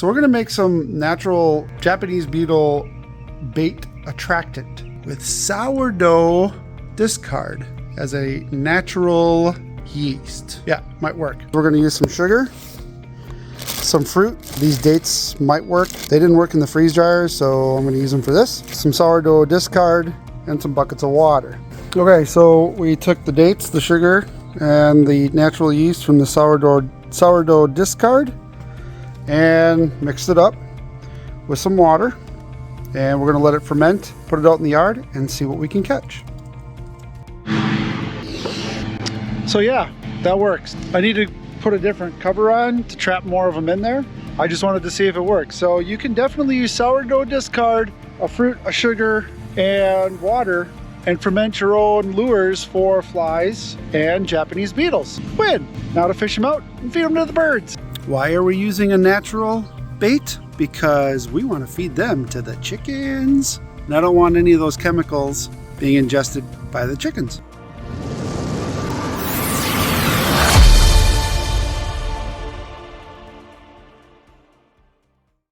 So we're gonna make some natural Japanese beetle bait attractant with sourdough discard as a natural yeast. Yeah, might work. We're gonna use some sugar, some fruit. These dates might work. They didn't work in the freeze dryer, so I'm gonna use them for this. Some sourdough discard and some buckets of water. Okay, so we took the dates, the sugar, and the natural yeast from the sourdough discard and mixed it up with some water, and we're gonna let it ferment, put it out in the yard and see what we can catch. So yeah, that works. I need to put a different cover on to trap more of them in there. I just wanted to see if it works. So you can definitely use sourdough discard, a fruit, a sugar, and water, and ferment your own lures for flies and Japanese beetles. Win! Now to fish them out and feed them to the birds. Why are we using a natural bait? Because we want to feed them to the chickens. And I don't want any of those chemicals being ingested by the chickens.